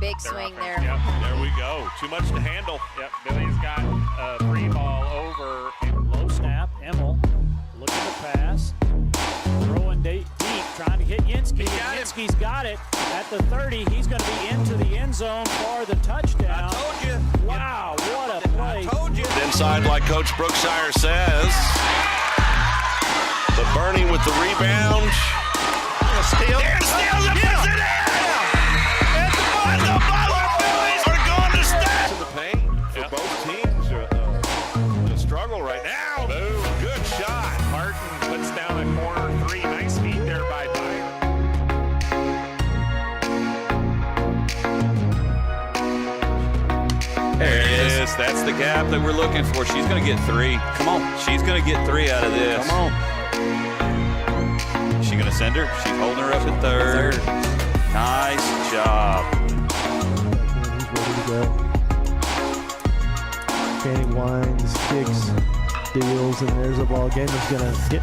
big swing there. Yep, there we go. Too much to handle. Yep, Billy's got a free ball over. Low snap. Emmel looking to pass. Throwing deep, trying to hit Yinsky. Yinsky's got it at the 30. He's going to be into the end zone for the touchdown. I told you. Wow, what a play. I told you. Inside, like Coach Brookshire says. The Bernie with the rebound. Steal. And steals it. Puts it in. And the Billies are going to stay. To the paint for both teams. A struggle right now. Boom. Good shot. Martin puts down a corner three. Nice feed there by Dyer. There it is. That's the gap that we're looking for. She's going to get three. Come on. She's going to get three out of this. Come on. Is she going to send her? She's holding her up at third. Nice job. He's ready to go. Fanning winds, kicks, deals, and there's a ball game that's going to get.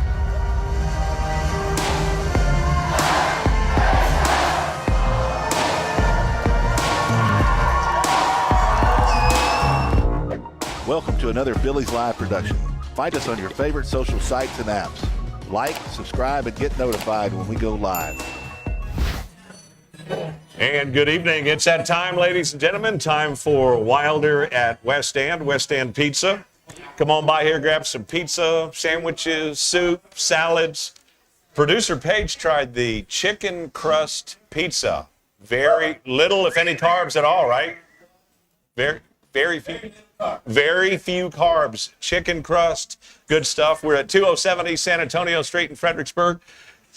Welcome to another Billies.Live production. Find us on your favorite social sites and apps. Like, subscribe, and get notified when we go live. And good evening. It's that time, ladies and gentlemen. Time for Wilder at West End, West End Pizza. Come on by here, grab some pizza, sandwiches, soup, salads. Producer Paige tried the chicken crust pizza. Very little, if any, carbs at all, right? Very few. Very few carbs. Chicken crust, good stuff. We're at 207 East San Antonio Street in Fredericksburg.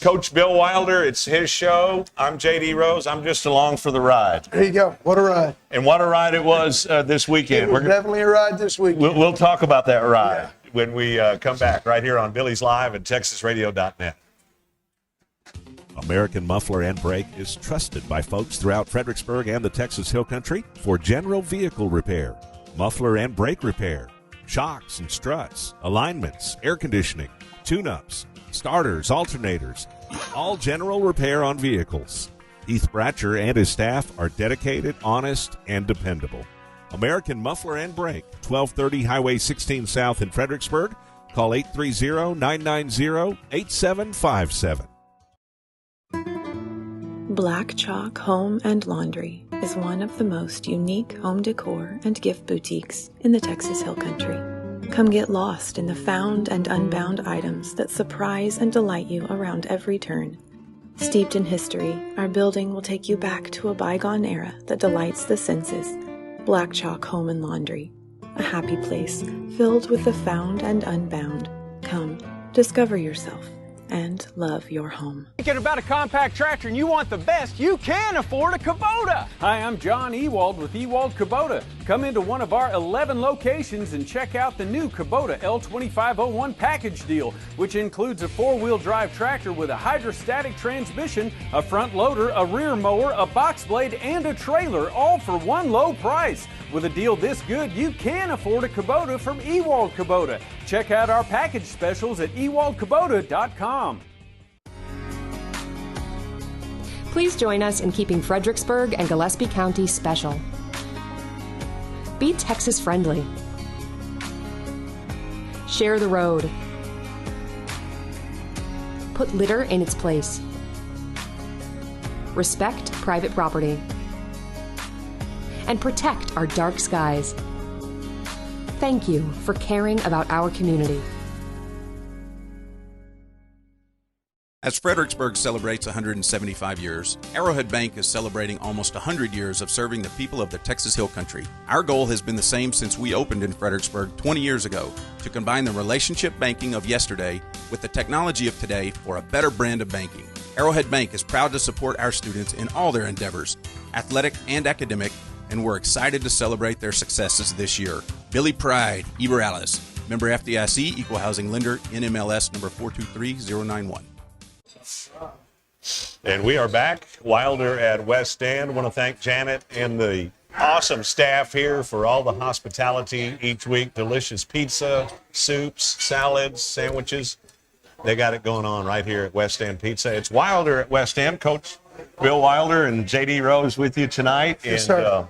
Coach Bill Wilder, it's his show. I'm JD Rose. I'm just along for the ride. There you go. What a ride. And what a ride it was this weekend. It was definitely a ride this weekend. We'll talk about that ride when we come back right here on Billies.Live and TexasRadio.net. American Muffler and Brake is trusted by folks throughout Fredericksburg and the Texas Hill Country for general vehicle repair, muffler and brake repair, shocks and struts, alignments, air conditioning, tune-ups, starters, alternators, all general repair on vehicles. Heath Bratcher and his staff are dedicated, honest, and dependable. American Muffler and Brake, 1230 Highway 16 South in Fredericksburg. Call 830-990-8757. Black Chalk Home and Laundry is one of the most unique home decor and gift boutiques in the Texas Hill Country. Come get lost in the found and unbound items that surprise and delight you around every turn. Steeped in history, our building will take you back to a bygone era that delights the senses. Black Chalk Home and Laundry, a happy place filled with the found and unbound. Come, discover yourself and love your home. Thinking about a compact tractor and you want the best, you can afford a Kubota. Hi, I'm John Ewald with Ewald Kubota. Come into one of our 11 locations and check out the new Kubota L2501 package deal, which includes a four-wheel drive tractor with a hydrostatic transmission, a front loader, a rear mower, a box blade, and a trailer, all for one low price. With a deal this good, you can afford a Kubota from Ewald Kubota. Check out our package specials at ewaldkubota.com. Please join us in keeping Fredericksburg and Gillespie County special. Be Texas friendly. Share the road. Put litter in its place. Respect private property. And protect our dark skies. Thank you for caring about our community. As Fredericksburg celebrates 175 years, Arrowhead Bank is celebrating almost 100 years of serving the people of the Texas Hill Country. Our goal has been the same since we opened in Fredericksburg 20 years ago, to combine the relationship banking of yesterday with the technology of today for a better brand of banking. Arrowhead Bank is proud to support our students in all their endeavors, athletic and academic, and we're excited to celebrate their successes this year. Billy Pride, Eber Alice, member FDIC, Equal Housing Lender, NMLS number 423091. And we are back. Wilder at West End. I want to thank Janet and the awesome staff here for all the hospitality each week. Delicious pizza, soups, salads, sandwiches. They got it going on right here at West End Pizza. It's Wilder at West End. Coach, Bill Wilder and JD Rose with you tonight. Yes, and sir.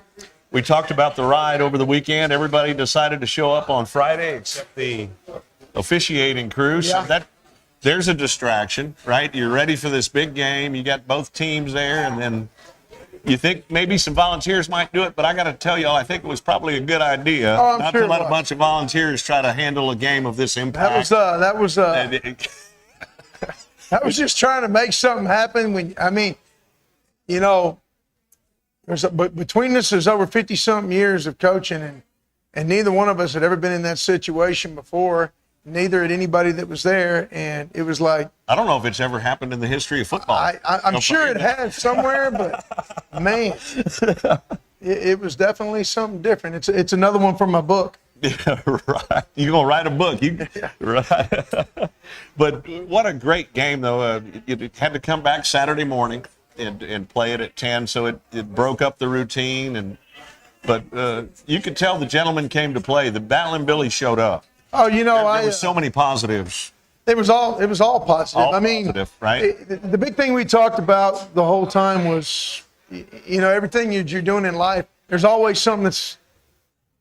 we talked about the ride over the weekend. Everybody decided to show up on Friday except the officiating crew. So there's a distraction, right? You're ready for this big game. You got both teams there, and then you think maybe some volunteers might do it, but I got to tell y'all, I think it was probably a good idea not to let a bunch of volunteers try to handle a game of this impact. That was just trying to make something happen. But between us, there's over 50-something years of coaching, and neither one of us had ever been in that situation before. Neither had anybody that was there, and it was like, I don't know if it's ever happened in the history of football. I'm sure it has somewhere, but man, it was definitely something different. It's another one from my book. Yeah, right. You're gonna write a book. Right. But what a great game, though. You had to come back Saturday morning and play it at 10, so it broke up the routine. But you could tell the gentlemen came to play. The Battling Billies showed up. Oh, there were so many positives. It was all positive. All positive, right? The big thing we talked about the whole time was, everything you're doing in life, there's always something that's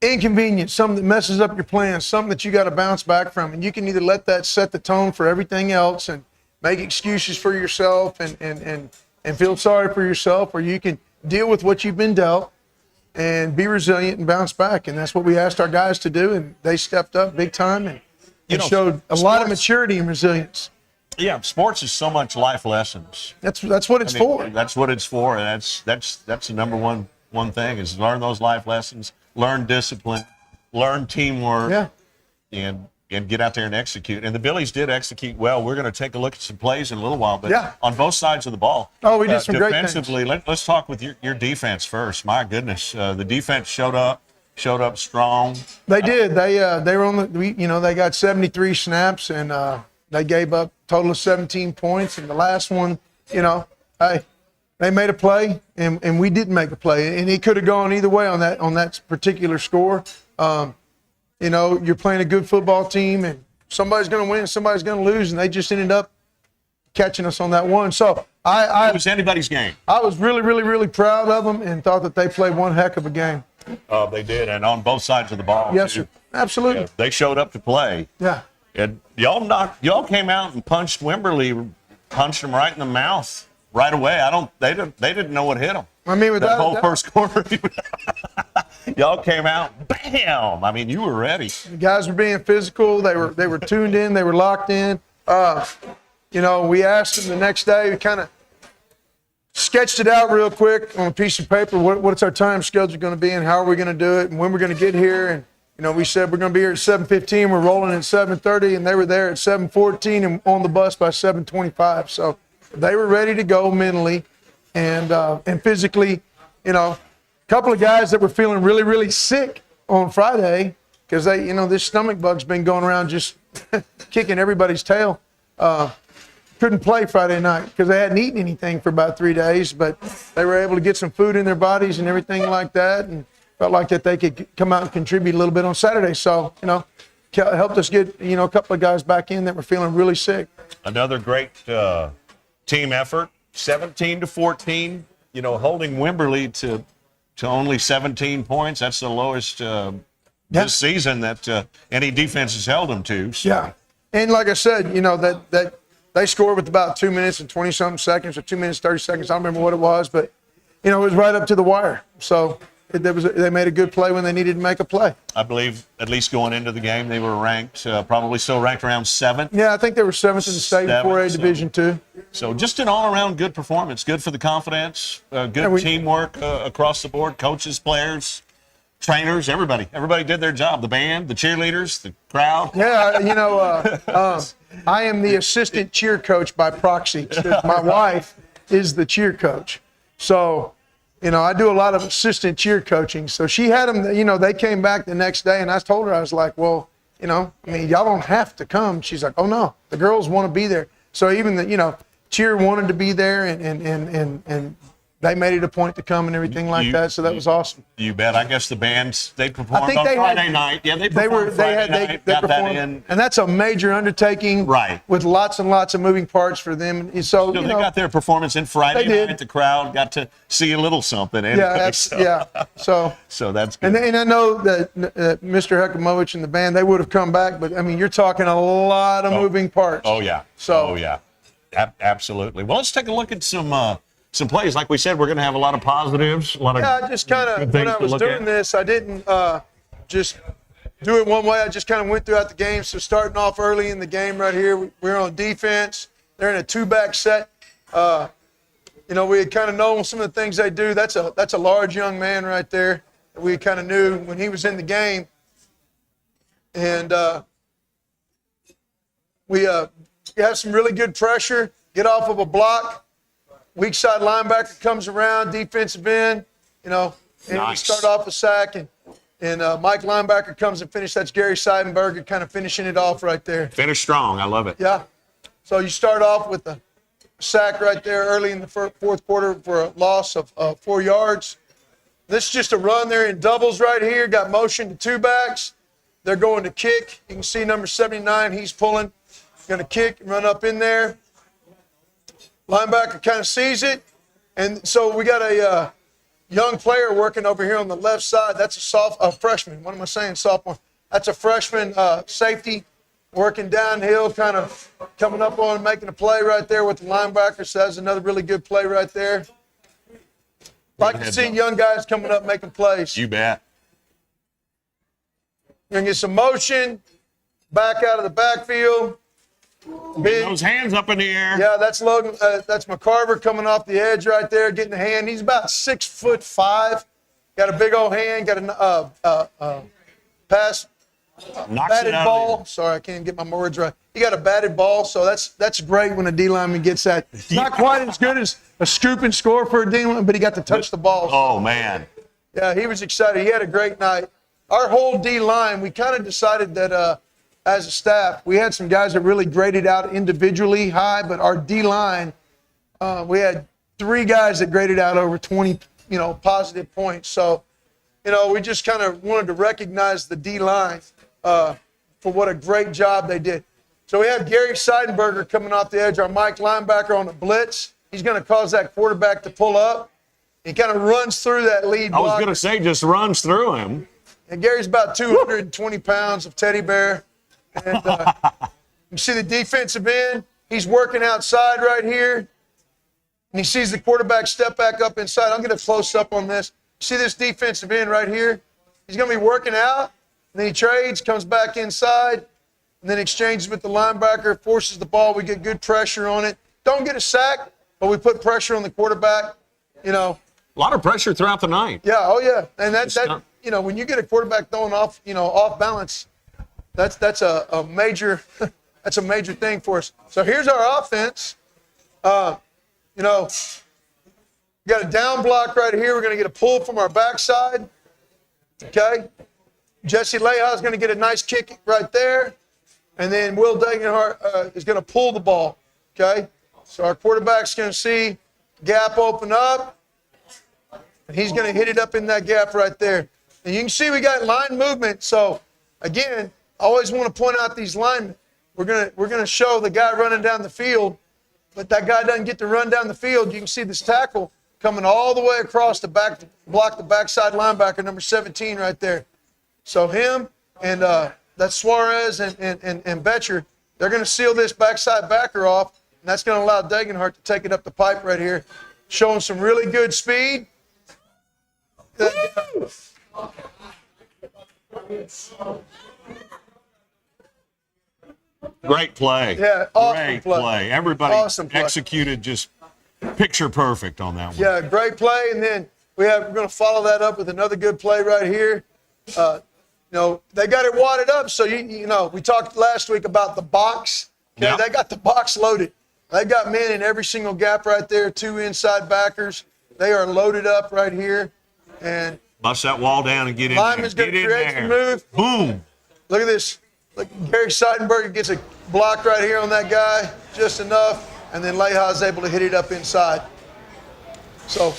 inconvenient, something that messes up your plans, something that you got to bounce back from. And you can either let that set the tone for everything else and make excuses for yourself and feel sorry for yourself, or you can deal with what you've been dealt and be resilient and bounce back. And that's what we asked our guys to do, and they stepped up big time and showed a lot of maturity and resilience. Yeah, sports is so much life lessons. That's what it's for. That's what it's for, and that's the number one thing is learn those life lessons, learn discipline, learn teamwork, and get out there and execute. And the Billies did execute well. We're going to take a look at some plays in a little while, but on both sides of the ball. Oh, we did some great things. Defensively, let's talk with your defense first. My goodness, the defense showed up strong. They did. They were on they got 73 snaps, and they gave up a total of 17 points. And the last one, they made a play, and we didn't make a play, and it could have gone either way on that particular score. You're playing a good football team, and somebody's going to win, somebody's going to lose, and they just ended up catching us on that one. So it was anybody's game. I was really, really, really proud of them and thought that they played one heck of a game. They did, and on both sides of the ball. Yes, sir. Absolutely. Yeah, they showed up to play. Yeah. And y'all came out and punched Wimberley, punched him right in the mouth right away. They didn't know what hit them. I mean, that whole first quarter, y'all came out, bam! I mean, you were ready. The guys were being physical. They were tuned in. They were locked in. We asked them the next day. We kind of sketched it out real quick on a piece of paper. What's our time schedule going to be, and how are we going to do it, and when we're going to get here? And we said we're going to be here at 7:15. We're rolling at 7:30, and they were there at 7:14 and on the bus by 7:25. So they were ready to go mentally and physically. A couple of guys that were feeling really, really sick on Friday because this stomach bug's been going around just kicking everybody's tail. Couldn't play Friday night because they hadn't eaten anything for about 3 days, but they were able to get some food in their bodies and everything like that, and felt like that they could come out and contribute a little bit on Saturday. So, helped us get, a couple of guys back in that were feeling really sick. Another great team effort, 17-14, holding Wimberley to only 17 points. That's the lowest this season that any defense has held them to. So. Yeah. And like I said, that they scored with about 2 minutes and 20-something seconds, or 2 minutes, 30 seconds. I don't remember what it was, but, it was right up to the wire. So they made a good play when they needed to make a play. I believe, at least going into the game, they were ranked, probably still ranked around 7th. Yeah, I think they were 7th in the state in 4A Division II. So just an all-around good performance, good for the confidence, good teamwork across the board, coaches, players, trainers, everybody. Everybody did their job. The band, the cheerleaders, the crowd. Yeah, I am the assistant cheer coach by proxy. My wife is the cheer coach. So, I do a lot of assistant cheer coaching. So she had them, they came back the next day, and I told her, I was like, well, y'all don't have to come. She's like, oh, no, the girls want to be there. So even cheer wanted to be there, and they made it a point to come and everything like that. So that was awesome. You bet. I guess the bands, they performed I think on they Friday had, night. Yeah, they performed Friday night. Got that in. And that's a major undertaking, right? With lots and lots of moving parts for them. And so they got their performance in Friday did. night. The crowd got to see a little something. Anyway, yeah, so that's good. And I know that Mr. Hekumovich and the band, they would have come back, but I mean, you're talking a lot of moving parts. Oh yeah. Absolutely. Well, let's take a look at some plays. Like we said, we're going to have a lot of positives, a lot of I just kind of, when I was doing this, I didn't just do it one way. I just kind of went throughout the game. So starting off early in the game right here, we're on defense. They're in a two-back set. We had kind of known some of the things they do. That's a large young man right there that we kind of knew when he was in the game. And we have some really good pressure, get off of a block. Weak side linebacker comes around, defensive end, and we start off a sack, and Mike linebacker comes and finishes. That's Gary Seidenberger kind of finishing it off right there. Finish strong. I love it. Yeah. So you start off with a sack right there early in the fourth quarter for a loss of 4 yards. This is just a run there in doubles right here. Got motion to two backs. They're going to kick. You can see number 79, he's pulling. Going to kick and run up in there. Linebacker kind of sees it, and so we got a young player working over here on the left side. That's a freshman. What am I saying, sophomore? That's a freshman safety working downhill, kind of coming up on making a play right there with the linebacker. So that's another really good play right there. Like to see young guys coming up making plays. You bet. We're going to get some motion, back out of the backfield. Big. Those hands up in the air. Yeah, that's Logan. That's McCarver coming off the edge right there, getting the hand. He's about 6'5". Got a big old hand. Got a pass. Batted ball. Sorry, I can't get my words right. He got a batted ball, so that's great when a D lineman gets that. It's not quite as good as a scoop and score for a D lineman, but he got to touch the ball. Oh man. Yeah, he was excited. He had a great night. Our whole D line, we kind of decided that. As a staff, we had some guys that really graded out individually high, but our D-line, we had 3 guys that graded out over 20, positive points. So, we just kind of wanted to recognize the D-line for what a great job they did. So we have Gary Seidenberger coming off the edge, our Mike linebacker on a blitz. He's going to cause that quarterback to pull up. He kind of runs through that lead block. I was going to say, just runs through him. And Gary's about 220 pounds of teddy bear. And you see the defensive end. He's working outside right here. And he sees the quarterback step back up inside. I'm going to close up on this. See this defensive end right here? He's going to be working out. And then he trades, comes back inside, and then exchanges with the linebacker, forces the ball. We get good pressure on it. Don't get a sack, but we put pressure on the quarterback. A lot of pressure throughout the night. Yeah, oh yeah. And that when you get a quarterback throwing off, off balance, that's a major thing for us. So here's our offense. Got a down block right here. We're going to get a pull from our backside. Okay. Jesse Leha is going to get a nice kick right there. And then Will Degenhart is going to pull the ball. Okay. So our quarterback's going to see gap open up. And he's going to hit it up in that gap right there. And you can see we got line movement. So again, I always want to point out these linemen. We're gonna show the guy running down the field, but that guy doesn't get to run down the field. You can see this tackle coming all the way across the back to block the backside linebacker, number 17 right there. So him and that's Suarez and Betcher, they're going to seal this backside backer off, and that's going to allow Degenhart to take it up the pipe right here, showing some really good speed. Great play. Yeah, awesome great play. Everybody executed just picture perfect on that one. Yeah, great play. And then we're going to follow that up with another good play right here. They got it wadded up. So, we talked last week about the box. Okay, yep. They got the box loaded. They got men in every single gap right there, 2 inside backers. They are loaded up right here. And bust that wall down and get in there. Lineman's going to create the move. Boom. Look at this. Look, Gary Seidenberger gets a block right here on that guy, just enough, and then Leha is able to hit it up inside. So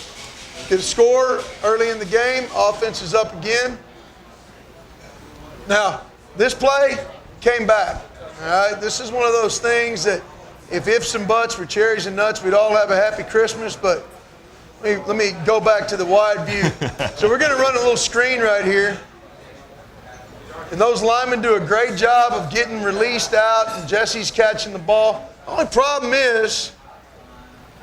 get a score early in the game. Offense is up again. Now, this play came back. All right, this is one of those things that if ifs and buts were cherries and nuts, we'd all have a happy Christmas, but let me go back to the wide view. So we're going to run a little screen right here. And those linemen do a great job of getting released out, and Jesse's catching the ball. The only problem is,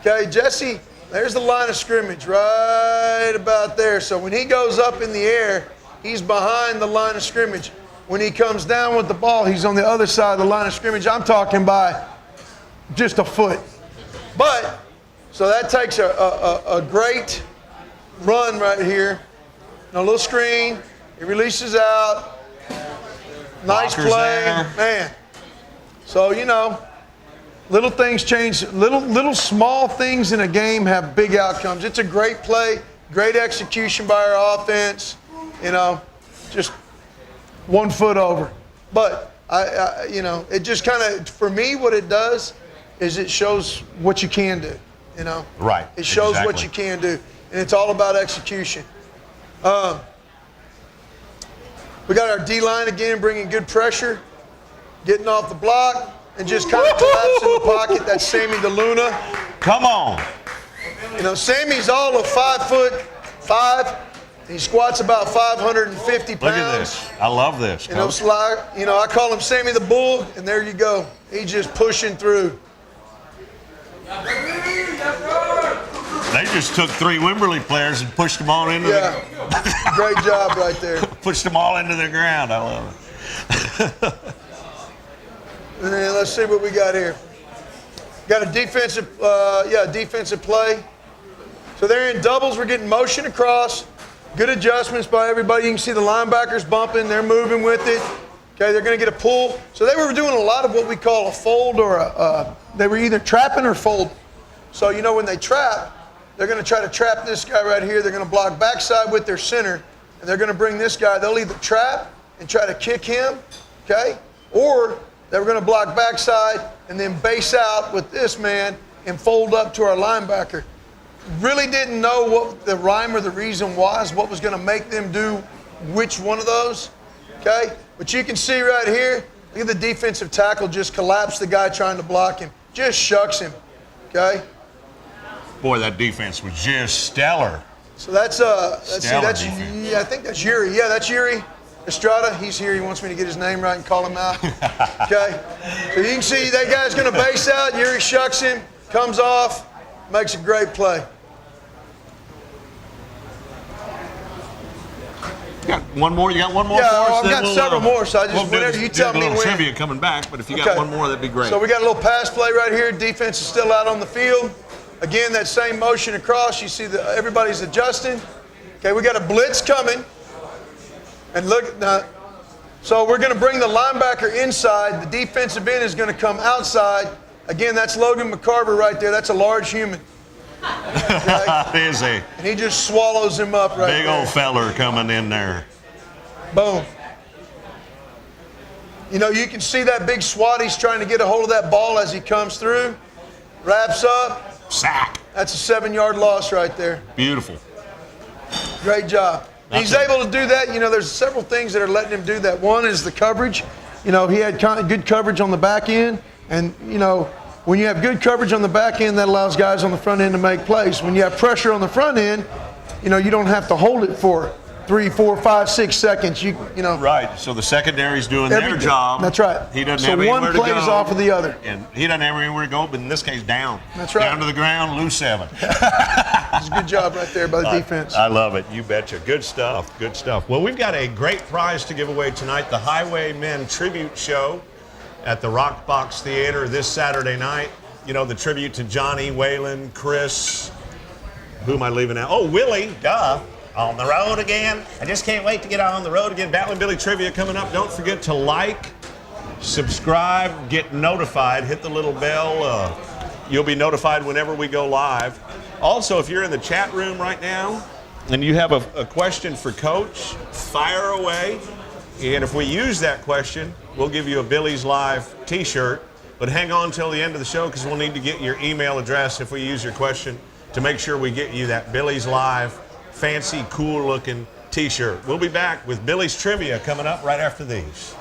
okay, Jesse, there's the line of scrimmage right about there. So when he goes up in the air, he's behind the line of scrimmage. When he comes down with the ball, he's on the other side of the line of scrimmage. I'm talking by just a foot. But, so that takes a great run right here. A little screen. He releases out. Nice Blockers play. there. Man. So, you know, little things change. Little small things in a game have big outcomes. It's a great play, great execution by our offense. You know, just 1 foot over. But, you know, it just kind of, for me, what it does is it shows what you can do, you know. Right. It shows exactly. what you can do. And it's all about execution. We got our D-line again, bringing good pressure, getting off the block, and just kind of collapsing the pocket. That's Sammy DeLuna. Come on. You know, Sammy's all of 5'5". He squats about 550 pounds. Look at this. I love this. You know, Coach. I call him Sammy the Bull, and there you go. He's just pushing through. They just took 3 Wimberley players and pushed them all into Yeah, great job right there. pushed them all into the ground. I love it. And then let's see what we got here. Got a defensive, defensive play. So they're in doubles. We're getting motion across. Good adjustments by everybody. You can see the linebackers bumping. They're moving with it. Okay, they're going to get a pull. So they were doing a lot of what we call a fold or they were either trapping or folding. So, you know, when they trap, they're going to try to trap this guy right here. They're going to block backside with their center, and they're going to bring this guy. They'll either trap and try to kick him, okay, or they're going to block backside and then base out with this man and fold up to our linebacker. Really didn't know what the rhyme or the reason was, what was going to make them do which one of those, okay? But you can see right here, look at the defensive tackle just collapse the guy trying to block him. Just shucks him, okay? Boy, that defense was just stellar. So that's let's see, that's defense. I think that's Yuri. Yeah, that's Yuri Estrada. He's here. He wants me to get his name right and call him out. Okay. So you can see that guy's going to base out. Yuri shucks him, comes off, makes a great play. You got one more? You got one more Yeah, for us? I've got several more, so I just, whenever you tell me a little when. trivia coming back, but if you Okay. got one more, that'd be great. So we got a little pass play right here. Defense is still out on the field. Again, that same motion across. You see that everybody's adjusting. Okay, we got a blitz coming. And look now. So we're going to bring the linebacker inside. The defensive end is going to come outside. Again, that's Logan McCarver right there. That's a large human. Okay? Is a And he just swallows him up right big there. old feller coming in there. Boom. You know, you can see that big SWAT. He's trying to get a hold of that ball as he comes through. Wraps up. Sack. That's a 7-yard loss right there. Beautiful. Great job. He's able to do that. You know, there's several things that are letting him do that. One is the coverage. You know, he had good coverage on the back end. And, you know, when you have good coverage on the back end, that allows guys on the front end to make plays. When you have pressure on the front end, you know, you don't have to hold it for 3, 4, 5, 6 seconds. You know. Right. So the secondary's doing their job. That's right. He doesn't so have anywhere one to go. plays off of the other. And he doesn't have anywhere to go, but in this case, down. That's right. Down to the ground, lose 7. It's a good job right there by the defense. I love it. You betcha. Good stuff. Good stuff. Well, we've got a great prize to give away tonight, the Highwaymen Tribute Show at the Rock Box Theater this Saturday night. You know, the tribute to Johnny, Waylon, Chris. Who am I leaving out? Oh, Willie, duh. On the road again. I just can't wait to get on the road again. Battling Billy Trivia coming up. Don't forget to like, subscribe, get notified, hit the little bell. You'll be notified whenever we go live. Also, if you're in the chat room right now and you have a question for Coach, fire away. And if we use that question, we'll give you a Billies.Live t-shirt. But hang on till the end of the show because we'll need to get your email address if we use your question to make sure we get you that Billies.Live fancy, cool-looking T-shirt. We'll be back with Billy's Trivia coming up right after these.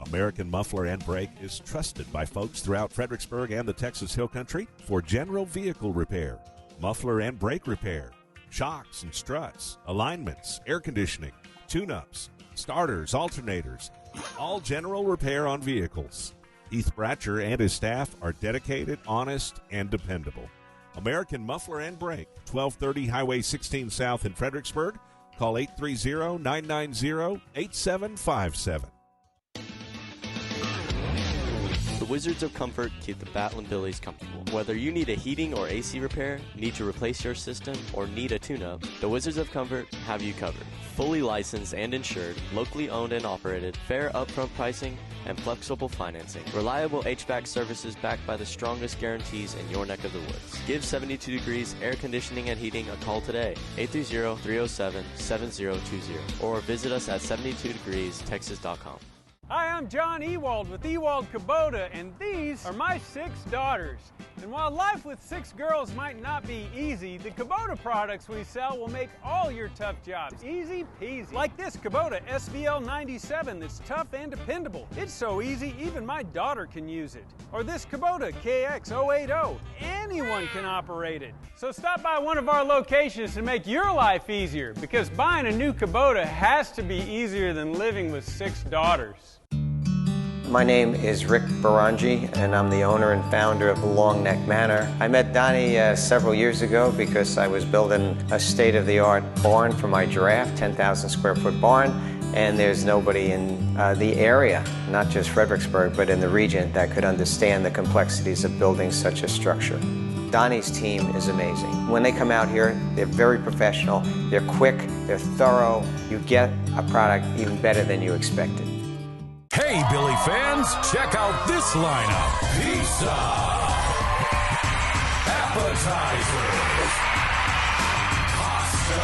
American Muffler and Brake is trusted by folks throughout Fredericksburg and the Texas Hill Country for general vehicle repair, muffler and brake repair, shocks and struts, alignments, air conditioning, tune-ups, starters, alternators, all general repair on vehicles. Heath Bratcher and his staff are dedicated, honest, and dependable. American Muffler and Brake, 1230 Highway 16 South in Fredericksburg. Call 830-990-8757. The Wizards of Comfort keep the Batlin Billies comfortable. Whether you need a heating or AC repair, need to replace your system, or need a tune-up, the Wizards of Comfort have you covered. Fully licensed and insured, locally owned and operated, fair upfront pricing, and flexible financing. Reliable HVAC services backed by the strongest guarantees in your neck of the woods. Give 72 Degrees Air Conditioning and Heating a call today, 830-307-7020, or visit us at 72degreestexas.com. Hi, I'm John Ewald with Ewald Kubota, and these are my 6 daughters. And while life with 6 girls might not be easy, the Kubota products we sell will make all your tough jobs easy peasy. Like this Kubota SVL 97 that's tough and dependable. It's so easy, even my daughter can use it. Or this Kubota KX 080. Anyone can operate it. So stop by one of our locations to make your life easier, because buying a new Kubota has to be easier than living with 6 daughters. My name is Rick Barangi, and I'm the owner and founder of Long Neck Manor. I met Donnie several years ago because I was building a state-of-the-art barn for my giraffe, 10,000 square foot barn, and there's nobody in the area, not just Fredericksburg, but in the region, that could understand the complexities of building such a structure. Donnie's team is amazing. When they come out here, they're very professional, they're quick, they're thorough. You get a product even better than you expected. Hey, Billy fans, check out this lineup. Pizza, appetizers, pasta,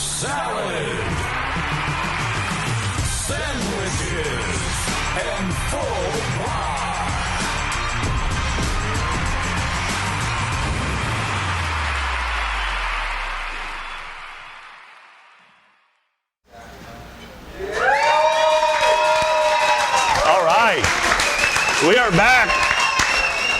salad, sandwiches, and full bar. We are back.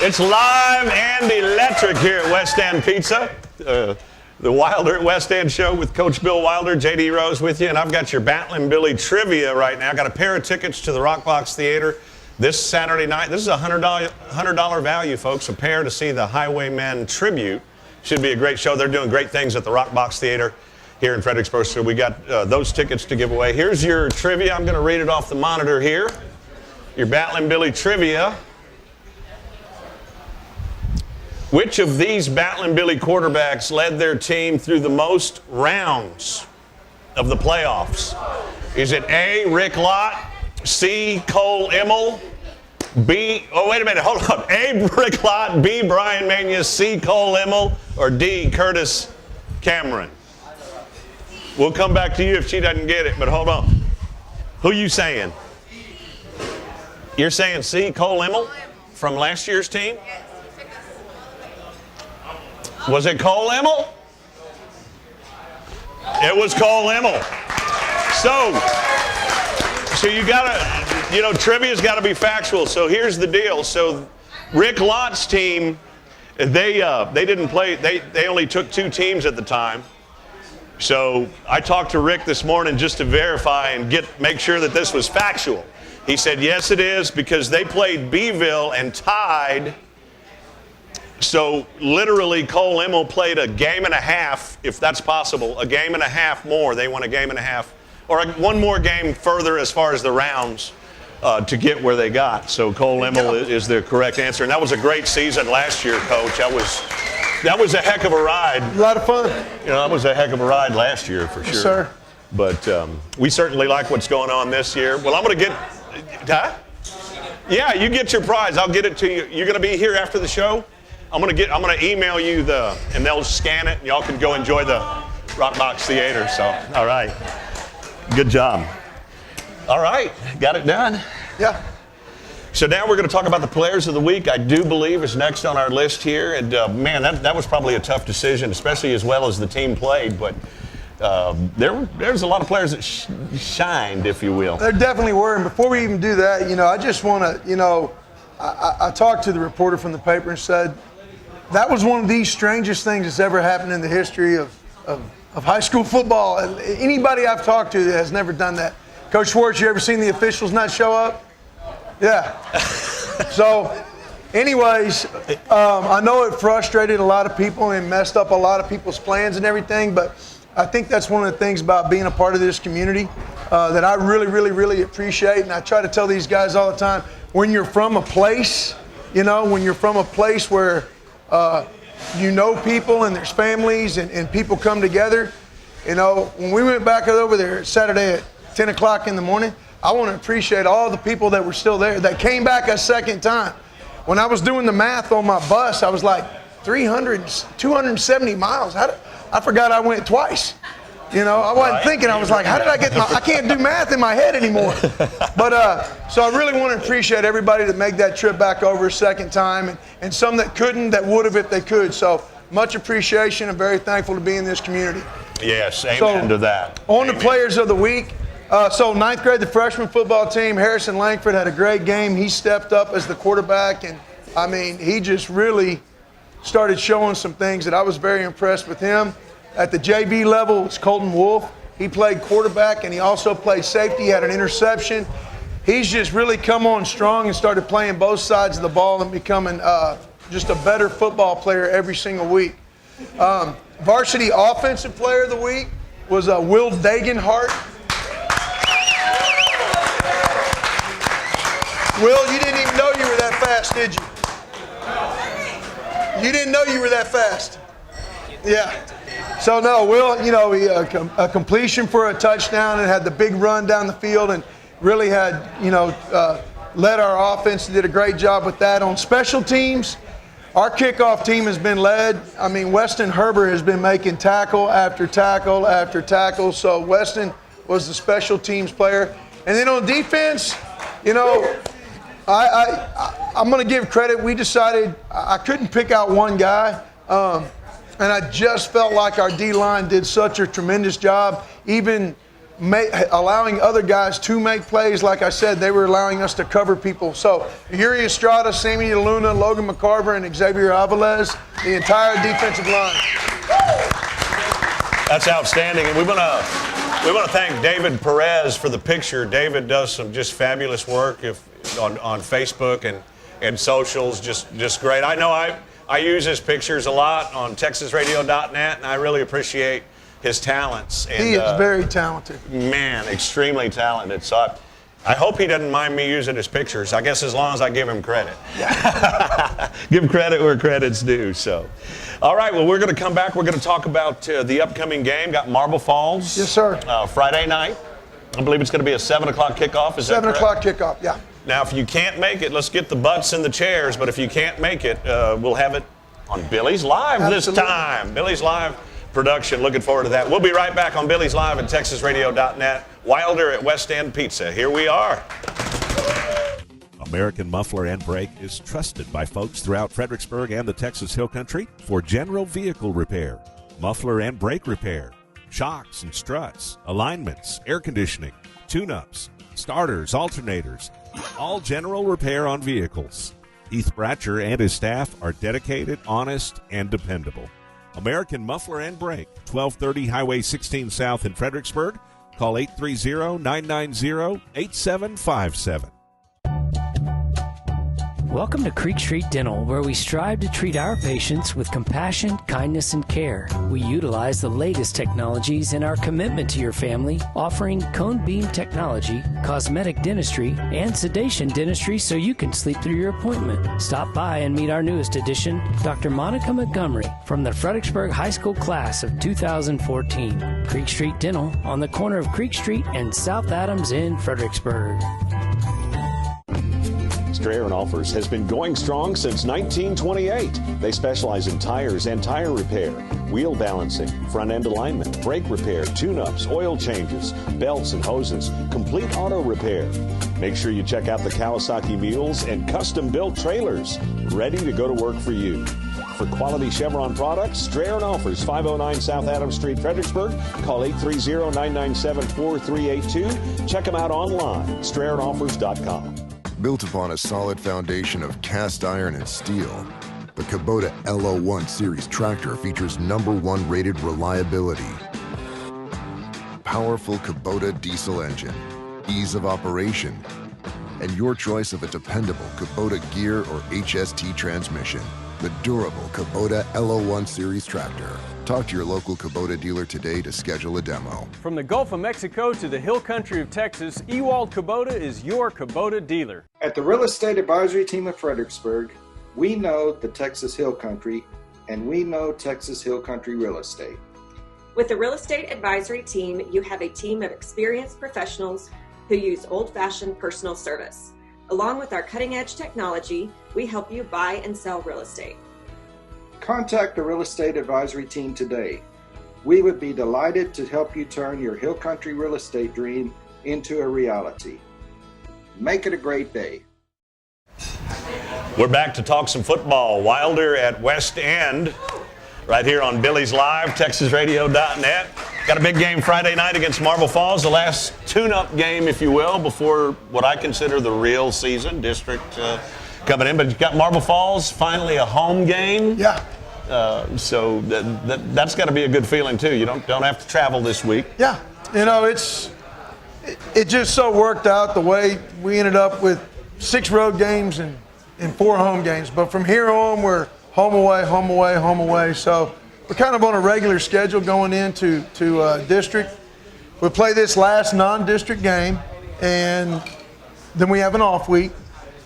It's live and electric here at West End Pizza. The Wilder at West End show with Coach Bill Wilder, JD Rose with you, and I've got your Batlin Billy trivia right now. I got a pair of tickets to the Rockbox Theater this Saturday night. This is a $100 value, folks, a pair to see the Highwaymen tribute. Should be a great show. They're doing great things at the Rockbox Theater here in Fredericksburg, so we got those tickets to give away. Here's your trivia. I'm going to read it off the monitor here. Your Batlin Billy trivia. Which of these Batlin Billy quarterbacks led their team through the most rounds of the playoffs? Is it A, Rick Lott, C, Cole Immel, B, oh wait a minute, hold on, A, Rick Lott, B, Brian Manius, C, Cole Immel, or D, Curtis Cameron? We'll come back to you if she doesn't get it, but hold on. Who you saying? You're saying C, Cole Immel from last year's team? Was it Cole Immel? It was Cole Immel. So you gotta, trivia's gotta be factual. So here's the deal. So Rick Lott's team, they didn't play, they only took 2 teams at the time. So I talked to Rick this morning just to verify and make sure that this was factual. He said, yes, it is, because they played Beeville and tied. So literally, Cole Immel played a game and a half, if that's possible, a game and a half more. They won a game and a half, or one more game further as far as the rounds to get where they got. So Cole Immel is the correct answer. And that was a great season last year, Coach. That was a heck of a ride. A lot of fun. That was a heck of a ride last year for sure. Yes, sir. But we certainly like what's going on this year. Well, I'm going to get... Huh? Yeah, you get your prize. I'll get it to you. You're going to be here after the show? I'm going to email you and they'll scan it, and y'all can go enjoy the Rockbox Theater. So, all right. Good job. All right. Got it done? Yeah. So now we're going to talk about the players of the week. I do believe is next on our list here. And, man, that was probably a tough decision, especially as well as the team played. But there's a lot of players that shined, if you will. There definitely were. And before we even do that, I just want to, I talked to the reporter from the paper and said, that was one of the strangest things that's ever happened in the history of high school football. Anybody I've talked to has never done that. Coach Schwartz, you ever seen the officials not show up? Yeah. So, anyways, I know it frustrated a lot of people and messed up a lot of people's plans and everything, but I think that's one of the things about being a part of this community that I really, really, really appreciate. And I try to tell these guys all the time, when you're from a place, when you're from a place where people and there's families and people come together, when we went back over there Saturday at 10 o'clock in the morning, I want to appreciate all the people that were still there, that came back a second time. When I was doing the math on my bus, I was like 270 miles. I forgot I went twice. I wasn't thinking. I was like, how did I get I can't do math in my head anymore. But so I really want to appreciate everybody that made that trip back over a second time, and some that couldn't, that would have if they could. So much appreciation and very thankful to be in this community. Yes, amen to that. On the players of the week. So ninth grade, the freshman football team, Harrison Langford had a great game. He stepped up as the quarterback, and he just really started showing some things that I was very impressed with him. At the JV level, it's Colton Wolf. He played quarterback, and he also played safety. He had an interception. He's just really come on strong and started playing both sides of the ball and becoming just a better football player every single week. Varsity offensive player of the week was Will Dagenhart. Will, you didn't even know you were that fast, did you? You didn't know you were that fast. Yeah. So, no, Will, he a completion for a touchdown and had the big run down the field and really had, led our offense and did a great job with that. On special teams, our kickoff team has been led. Weston Herbert has been making tackle after tackle after tackle. So, Weston was the special teams player. And then on defense, I'm going to give credit. We decided I couldn't pick out one guy, and I just felt like our D-line did such a tremendous job, even allowing other guys to make plays. Like I said, they were allowing us to cover people. So Yuri Estrada, Sammy Luna, Logan McCarver, and Xavier Aviles, the entire defensive line. That's outstanding, and we want to thank David Perez for the picture. David does some just fabulous work on Facebook and socials, just great. I know I use his pictures a lot on TexasRadio.net, and I really appreciate his talents. And, he is very talented. Man, extremely talented. So I hope he doesn't mind me using his pictures. I guess as long as I give him credit. Give credit where credit's due. So, all right, well, we're going to come back. We're going to talk about the upcoming game. Got Marble Falls. Yes, sir. Friday night. I believe it's going to be a 7 o'clock kickoff. Is that correct? 7 o'clock kickoff, yeah. Now, if you can't make it, let's get the butts in the chairs. But if you can't make it, we'll have it on Billies.Live this time. Billies.Live production. Looking forward to that. We'll be right back on Billies.Live and TexasRadio.net. Wilder at West End Pizza. Here we are. American Muffler and Brake is trusted by folks throughout Fredericksburg and the Texas Hill Country for general vehicle repair, muffler and brake repair, shocks and struts, alignments, air conditioning, tune-ups, starters, alternators, all general repair on vehicles. Heath Bratcher and his staff are dedicated, honest, and dependable. American Muffler and Brake, 1230 Highway 16 South in Fredericksburg. Call 830-990-8757. Welcome to Creek Street Dental, where we strive to treat our patients with compassion, kindness, and care. We utilize the latest technologies in our commitment to your family, offering cone beam technology, cosmetic dentistry, and sedation dentistry so you can sleep through your appointment. Stop by and meet our newest addition, Dr. Monica Montgomery, from the Fredericksburg High School class of 2014. Creek Street Dental on the corner of Creek Street and South Adams in Fredericksburg. Strayer & Offers has been going strong since 1928. They specialize in tires and tire repair, wheel balancing, front end alignment, brake repair, tune-ups, oil changes, belts and hoses, complete auto repair. Make sure you check out the Kawasaki mules and custom-built trailers, ready to go to work for you. For quality Chevron products, Strayer & Offers, 509 South Adams Street, Fredericksburg. Call 830-997-4382. Check them out online, StrayerAndOffers.com. Built upon a solid foundation of cast iron and steel, the Kubota LO1 Series tractor features #1 rated reliability. Powerful Kubota diesel engine, ease of operation, and your choice of a dependable Kubota gear or HST transmission. The durable Kubota LO1 Series tractor. Talk to your local Kubota dealer today to schedule a demo. From the Gulf of Mexico to the hill country of Texas, Ewald Kubota is your Kubota dealer. At the Real Estate Advisory Team of Fredericksburg, we know the Texas Hill Country, and we know Texas Hill Country Real Estate. With the Real Estate Advisory Team, you have a team of experienced professionals who use old-fashioned personal service. Along with our cutting-edge technology, we help you buy and sell real estate. Contact the Real Estate Advisory Team today. We would be delighted to help you turn your Hill Country real estate dream into a reality. Make it a great day. We're back to talk some football. Wilder at West End, right here on Billies.Live, TexasRadio.net. Got a big game Friday night against Marble Falls, the last tune-up game, if you will, before what I consider the real season, district coming in. But you got Marble Falls, finally a home game. Yeah. So that's got to be a good feeling, too. You don't have to travel this week. Yeah. You know, it just so worked out the way we ended up with 6 road games and 4 home games. But from here on, we're home away, home away, home away. So we're kind of on a regular schedule going into district. We play this last non-district game, and then we have an off week,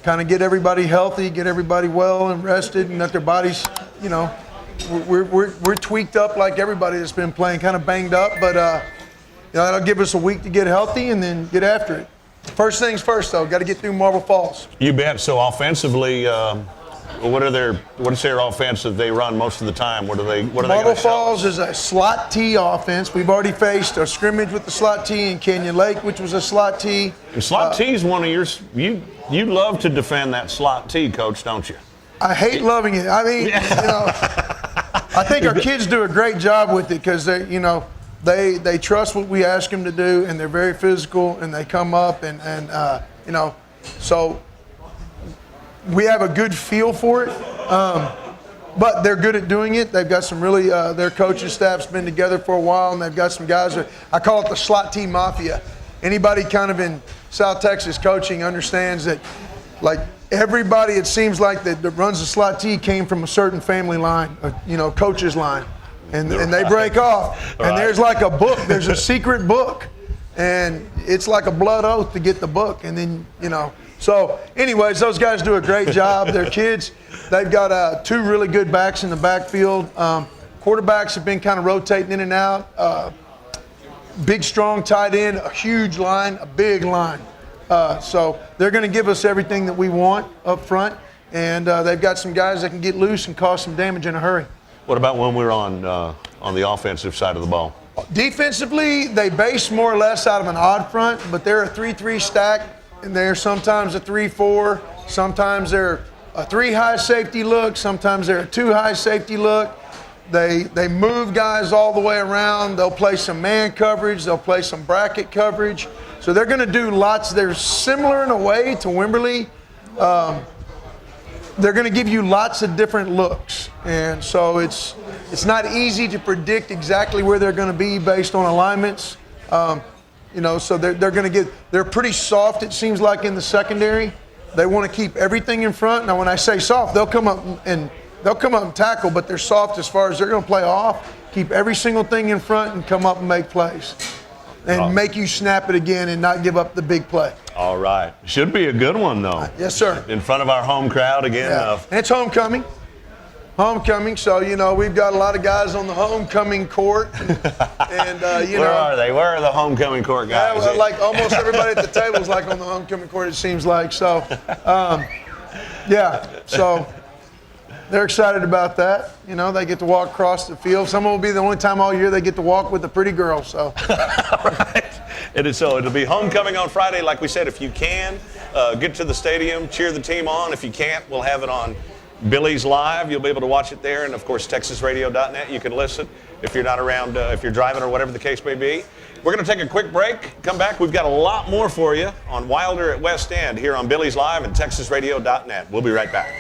kind of get everybody healthy, get everybody well and rested, and that their bodies, you know, we're tweaked up like everybody that's been playing, kind of banged up, but you know, that'll give us a week to get healthy and then get after it. First things first, though, got to get through Marble Falls. You bet. So offensively, what's their offense that they run most of the time? Marble Falls is a slot T offense. We've already faced a scrimmage with the slot T in Canyon Lake, which was a slot T. And slot T is one of yours. You love to defend that slot T, Coach, don't you? I hate loving it. I mean, you know, I think our kids do a great job with it because they, you know, they trust what we ask them to do, and they're very physical, and they come up and you know, so we have a good feel for it. But they're good at doing it. They've got some really, their coaching staff's been together for a while, and they've got some guys that, I call it the slot T mafia. Anybody kind of in South Texas coaching understands that, like, everybody, it seems like that runs the slot T came from a certain family line, you know, coach's line. And they break off. And there's like a book. There's a secret book. And it's like a blood oath to get the book. And then, you know. So, anyways, those guys do a great job. They're kids. They've got 2 really good backs in the backfield. Quarterbacks have been kind of rotating in and out. Big, strong tight end, a huge line, a big line. So they're going to give us everything that we want up front. And they've got some guys that can get loose and cause some damage in a hurry. What about when we're on the offensive side of the ball? Defensively, they base more or less out of an odd front, but they're a 3-3 stack, and they're sometimes a 3-4. Sometimes they're a 3 high safety look. Sometimes they're a 2 high safety look. They move guys all the way around. They'll play some man coverage. They'll play some bracket coverage. So they're going to do lots. They're similar in a way to Wimberley. They're going to give you lots of different looks, and so it's not easy to predict exactly where they're going to be based on alignments. You know, so they're pretty soft. It seems like in the secondary, they want to keep everything in front. Now, when I say soft, they'll come up and tackle, but they're soft as far as they're going to play off, keep every single thing in front, and come up and make plays. And make you snap it again and not give up the big play. All right. Should be a good one, though. Yes, sir. In front of our home crowd again. Yeah. And it's homecoming. homecoming. So, you know, we've got a lot of guys on the homecoming court. And Where are they? Where are the homecoming court guys? Yeah, well, like almost everybody at the table is like on the homecoming court, it seems like. So, so they're excited about that. You know, they get to walk across the field. Some will be the only time all year they get to walk with a pretty girl. So, Right. It'll be homecoming on Friday. Like we said, if you can, get to the stadium, cheer the team on. If you can't, we'll have it on Billies.Live. You'll be able to watch it there. And, of course, TexasRadio.net. You can listen if you're not around, if you're driving or whatever the case may be. We're going to take a quick break. Come back. We've got a lot more for you on Wilder at West End here on Billies.Live and TexasRadio.net. We'll be right back.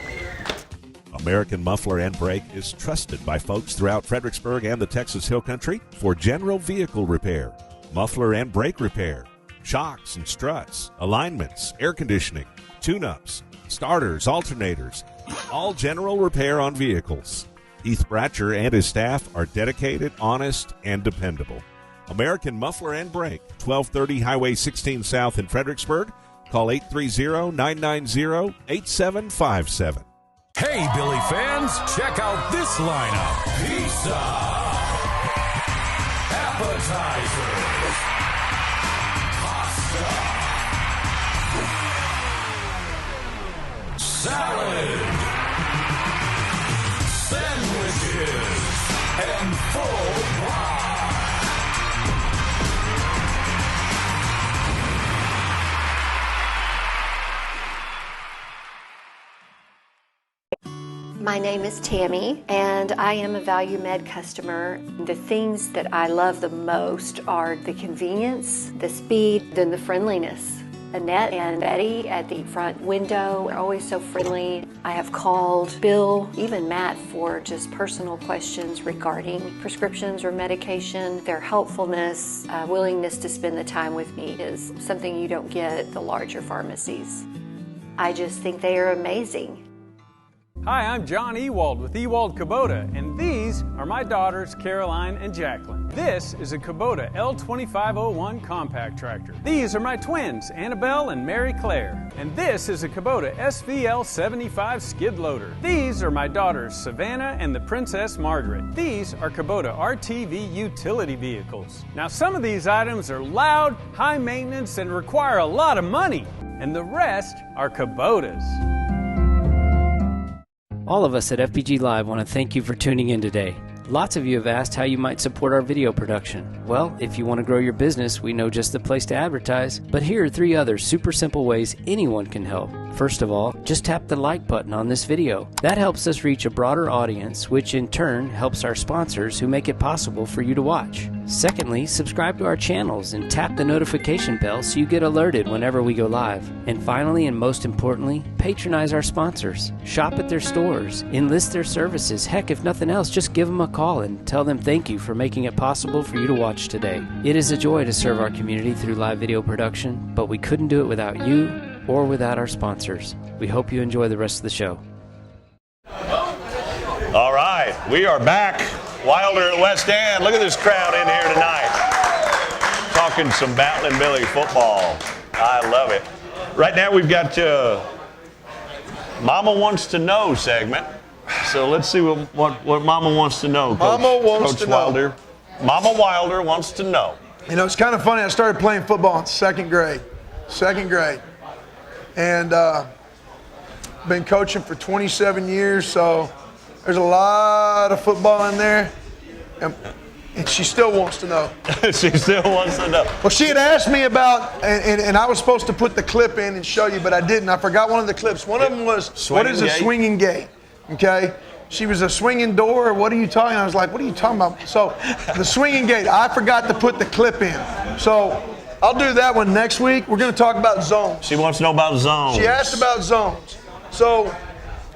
American Muffler and Brake is trusted by folks throughout Fredericksburg and the Texas Hill Country for general vehicle repair, muffler and brake repair, shocks and struts, alignments, air conditioning, tune-ups, starters, alternators, all general repair on vehicles. Heath Bratcher and his staff are dedicated, honest, and dependable. American Muffler and Brake, 1230 Highway 16 South in Fredericksburg. Call 830-990-8757. Hey, Billy fans, check out this lineup. Pizza, appetizers, pasta, salad, sandwiches, and full pie. My name is Tammy, and I am a Value Med customer. The things that I love the most are the convenience, the speed, and the friendliness. Annette and Betty at the front window are always so friendly. I have called Bill, even Matt, for just personal questions regarding prescriptions or medication. Their helpfulness, willingness to spend the time with me is something you don't get at the larger pharmacies. I just think they are amazing. Hi, I'm John Ewald with Ewald Kubota, and these are my daughters, Caroline and Jacqueline. This is a Kubota L2501 compact tractor. These are my twins, Annabelle and Mary Claire. And this is a Kubota SVL75 skid loader. These are my daughters, Savannah and the Princess Margaret. These are Kubota RTV utility vehicles. Now, some of these items are loud, high maintenance, and require a lot of money. And the rest are Kubotas. All of us at FPG Live want to thank you for tuning in today. Lots of you have asked how you might support our video production. Well, if you want to grow your business, we know just the place to advertise. But here are 3 other super simple ways anyone can help. First of all, just tap the like button on this video. That helps us reach a broader audience, which in turn helps our sponsors who make it possible for you to watch. Secondly, subscribe to our channels and tap the notification bell so you get alerted whenever we go live. And finally, and most importantly, patronize our sponsors. Shop at their stores, enlist their services. Heck, if nothing else, just give them a call and tell them thank you for making it possible for you to watch today. It is a joy to serve our community through live video production, but we couldn't do it without you or without our sponsors. We hope you enjoy the rest of the show. All right, we are back. Wilder at West End. Look at this crowd in here tonight. Talking some Battling Billy football. I love it. Right now we've got Mama Wants to Know segment. So let's see what Mama wants to know, Coach, Mama wants Coach to Wilder. know. Mama Wilder wants to know. You know, it's kind of funny. I started playing football in second grade. And been coaching for 27 years, so there's a lot of football in there. And she still wants to know. She still wants to know. Well, she had asked me about, and I was supposed to put the clip in and show you, but I didn't. I forgot one of the clips. One of them was, what is a swinging gate? Okay? She was a swinging door. What are you talking about? I was like, what are you talking about? So the swinging gate, I forgot to put the clip in. So I'll do that one next week. We're going to talk about zones. She wants to know about zones. She asked about zones. So,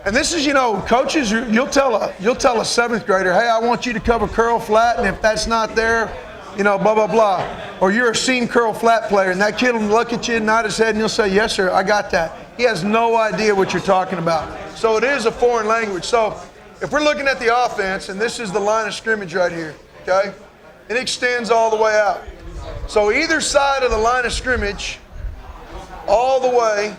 and this is, you know, coaches, you'll tell a seventh grader, hey, I want you to cover curl flat, and if that's not there, you know, blah, blah, blah. Or you're a seam curl flat player, and that kid will look at you and nod his head, and you'll say, yes, sir, I got that. He has no idea what you're talking about. So it is a foreign language. So if we're looking at the offense, and this is the line of scrimmage right here, okay? It extends all the way out. So either side of the line of scrimmage, all the way,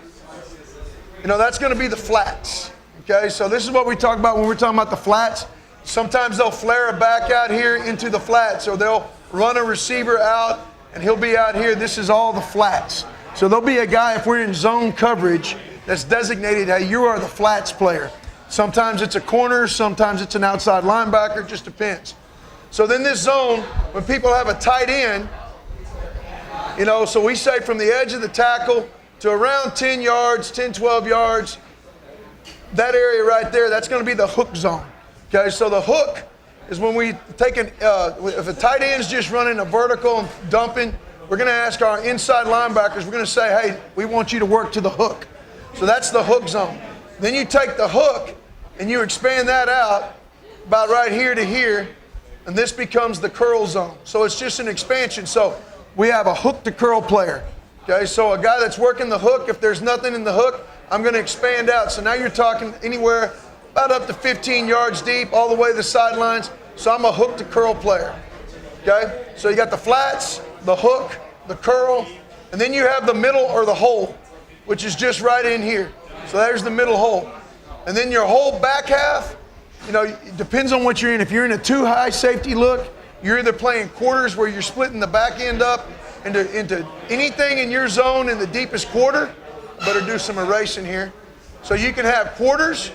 you know, that's going to be the flats, Okay, so this is what we talk about when we're talking about the flats. Sometimes they'll flare a back out here into the flats, or they'll run a receiver out and he'll be out here. This is all the flats. So there'll be a guy, if we're in zone coverage, that's designated, hey, you are the flats player. Sometimes it's a corner, sometimes it's an outside linebacker, it just depends. So then this zone, when people have a tight end, so we say from the edge of the tackle to around 10 yards, 10, 12 yards, that area right there, that's going to be the hook zone. Okay, so the hook is when we take if a tight end's just running a vertical and dumping, we're going to ask our inside linebackers, we're going to say, hey, we want you to work to the hook. So that's the hook zone. Then you take the hook and you expand that out about right here to here, and this becomes the curl zone. So it's just an expansion. So we have a hook to curl player. Okay, so a guy that's working the hook, if there's nothing in the hook, I'm going to expand out. So now you're talking anywhere about up to 15 yards deep, all the way to the sidelines. So I'm a hook to curl player. Okay, so you got the flats, the hook, the curl, and then you have the middle or the hole, which is just right in here. So there's the middle hole. And then your whole back half, it depends on what you're in. If you're in a too high safety look, you're either playing quarters where you're splitting the back end up into anything in your zone in the deepest quarter. Better do some erasing here. So you can have quarters,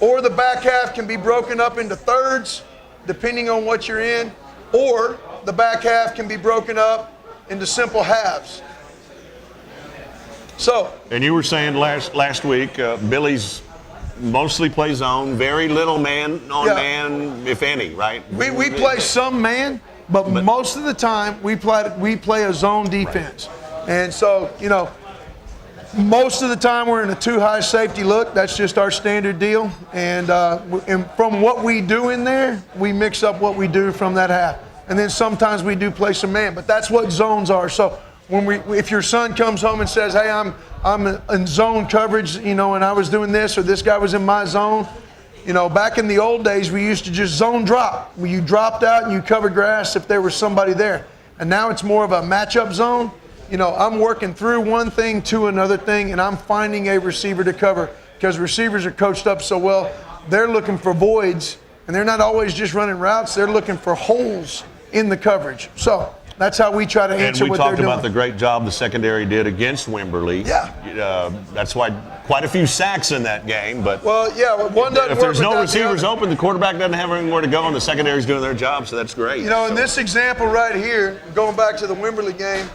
or the back half can be broken up into thirds, depending on what you're in, or the back half can be broken up into simple halves. So. And you were saying last week, Billy's mostly play zone, very little man on man, if any, right? We play some man, but most of the time we play a zone defense. Right. And so, most of the time we're in a too high safety look. That's just our standard deal. And from what we do in there, we mix up what we do from that half. And then sometimes we do play some man, but that's what zones are. So if your son comes home and says, hey, I'm in zone coverage, and I was doing this, or this guy was in my zone, back in the old days, we used to just zone drop. You dropped out and you covered grass if there was somebody there. And now it's more of a matchup zone. I'm working through one thing to another thing, and I'm finding a receiver to cover, because receivers are coached up so well. They're looking for voids, and they're not always just running routes. They're looking for holes in the coverage. So that's how we try to answer what they're doing. And we talked about the great job the secondary did against Wimberley. Yeah. That's why quite a few sacks in that game. But one doesn't work. If there's no receivers open, the quarterback doesn't have anywhere to go, and the secondary's doing their job, so that's great. In this example right here, going back to the Wimberley game,